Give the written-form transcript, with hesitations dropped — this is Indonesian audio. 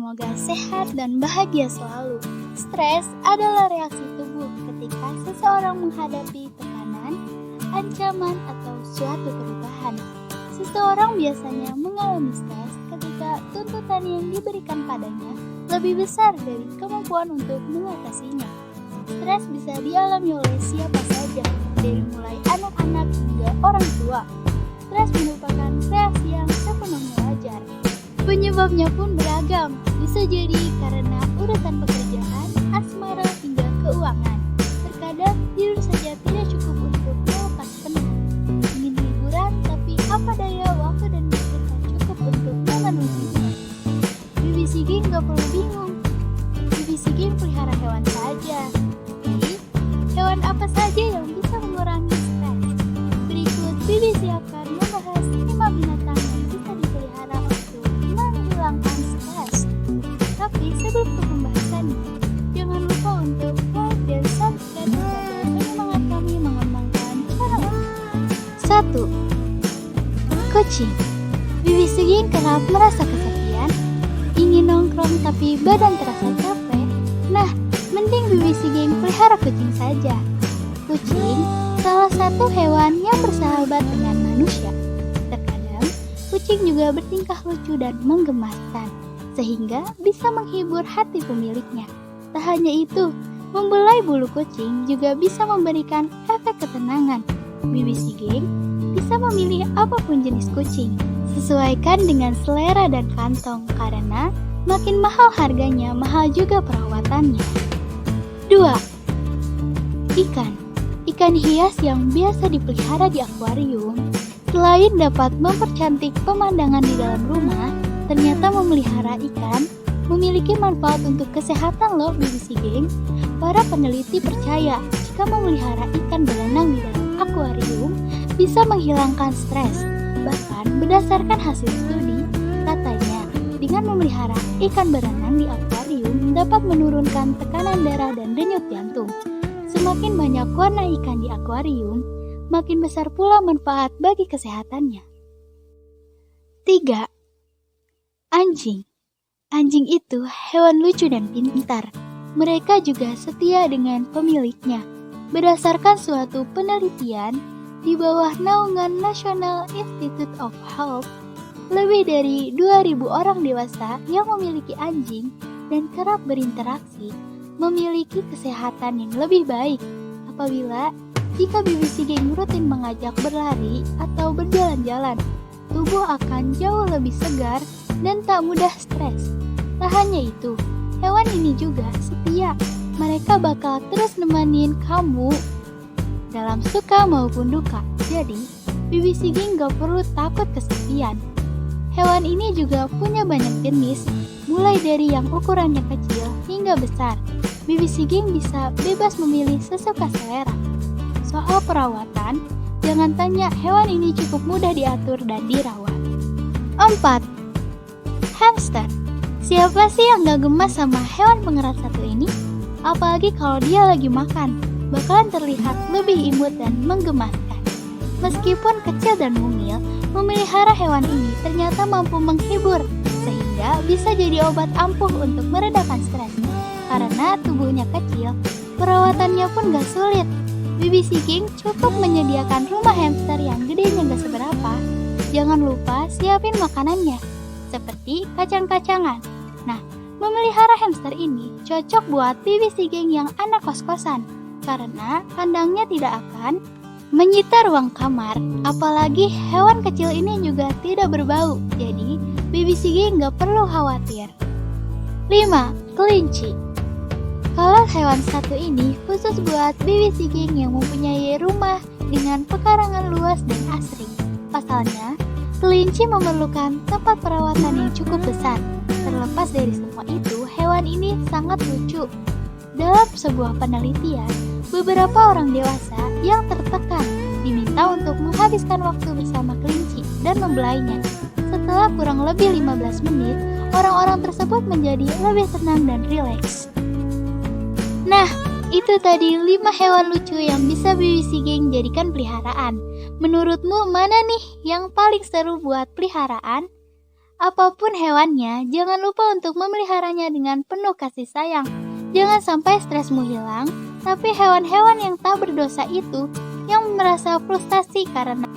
semoga sehat dan bahagia selalu. Stres adalah reaksi tubuh ketika seseorang menghadapi tekanan, ancaman, atau suatu perubahan. Seseorang biasanya mengalami stres ketika tuntutan yang diberikan padanya lebih besar dari kemampuan untuk mengatasinya. Stres bisa dialami oleh siapa saja, dari mulai anak-anak hingga orang tua. Stres merupakan reaksi yang sepenuhnya wajar. Penyebabnya pun beragam, bisa jadi karena urusan pekerjaan, asmara, hingga keuangan. Terkadang tidur saja tidak cukup untuk melepas penat. Ingin liburan, tapi apa daya waktu dan mikir tak cukup untuk memenuhinya. BBC Gang gak perlu bingung. BBC Gang pelihara hewan saja. Jadi, hewan apa saja yang bisa mengurangi stres? Berikut BBC akan membahas 5 binatang yang bisa dipelihara untuk menghilangkan stres. Tapi sebelum ke pembahasannya, jangan lupa untuk like dan subscribe sebagai penyemangat kami mengembangkan channel ini. 1. Kucing. BBC Gang kerap merasa kesepian, ingin nongkrong tapi badan terasa capek. Nah, mending BBC Gang pelihara kucing saja. Kucing salah satu hewan yang bersahabat dengan manusia. Terkadang, kucing juga bertingkah lucu dan menggemaskan, sehingga bisa menghibur hati pemiliknya. Tak hanya itu, membelai bulu kucing juga bisa memberikan efek ketenangan. BBC Gang bisa memilih apapun jenis kucing, sesuaikan dengan selera dan kantong, karena makin mahal harganya, mahal juga perawatannya. 2. Ikan. Ikan hias yang biasa dipelihara di akuarium, selain dapat mempercantik pemandangan di dalam rumah, ternyata memelihara ikan memiliki manfaat untuk kesehatan loh BBC Gang. Para peneliti percaya jika memelihara ikan berenang di dalam akuarium bisa menghilangkan stres. Bahkan berdasarkan hasil studi, katanya dengan memelihara ikan berenang di akuarium dapat menurunkan tekanan darah dan denyut jantung. Semakin banyak warna ikan di akuarium, makin besar pula manfaat bagi kesehatannya. 3. Anjing. Anjing itu hewan lucu dan pintar. Mereka juga setia dengan pemiliknya. Berdasarkan suatu penelitian di bawah naungan National Institute of Health, lebih dari 2.000 orang dewasa yang memiliki anjing dan kerap berinteraksi memiliki kesehatan yang lebih baik. Apabila jika BBC Gang rutin mengajak berlari atau berjalan-jalan, tubuh akan jauh lebih segar dan tak mudah stres. Tak hanya itu, hewan ini juga setia. Mereka bakal terus nemenin kamu dalam suka maupun duka. Jadi, BBC Gang gak perlu takut kesepian. Hewan ini juga punya banyak jenis, mulai dari yang ukurannya kecil hingga besar. BBC Gang bisa bebas memilih sesuka selera. Soal perawatan, jangan tanya, hewan ini cukup mudah diatur dan dirawat. 4. Hamster. Siapa sih yang gak gemas sama hewan pengerat satu ini? Apalagi kalau dia lagi makan, bakalan terlihat lebih imut dan menggemaskan. Meskipun kecil dan mungil, memelihara hewan ini ternyata mampu menghibur, sehingga bisa jadi obat ampuh untuk meredakan stres. Karena tubuhnya kecil, perawatannya pun gak sulit. BBC Gang cukup menyediakan rumah hamster yang gedenya gak seberapa. Jangan lupa siapin makanannya, seperti kacang-kacangan. Nah, memelihara hamster ini cocok buat BBC Gang yang anak kos-kosan, karena kandangnya tidak akan menyita ruang kamar. Apalagi hewan kecil ini juga tidak berbau, jadi BBC Gang gak perlu khawatir. 5. Kelinci. Kalau hewan satu ini khusus buat BBC Gang yang mempunyai rumah dengan pekarangan luas dan asri. Pasalnya, kelinci memerlukan tempat perawatan yang cukup besar. Terlepas dari semua itu, hewan ini sangat lucu. Dalam sebuah penelitian, beberapa orang dewasa yang tertekan diminta untuk menghabiskan waktu bersama kelinci dan membelainya. Setelah kurang lebih 15 menit, orang-orang tersebut menjadi lebih tenang dan rileks. Nah, itu tadi 5 hewan lucu yang bisa BBC Gang jadikan peliharaan. Menurutmu mana nih yang paling seru buat peliharaan? Apapun hewannya, jangan lupa untuk memeliharanya dengan penuh kasih sayang. Jangan sampai stresmu hilang, tapi hewan-hewan yang tak berdosa itu yang merasa frustasi karena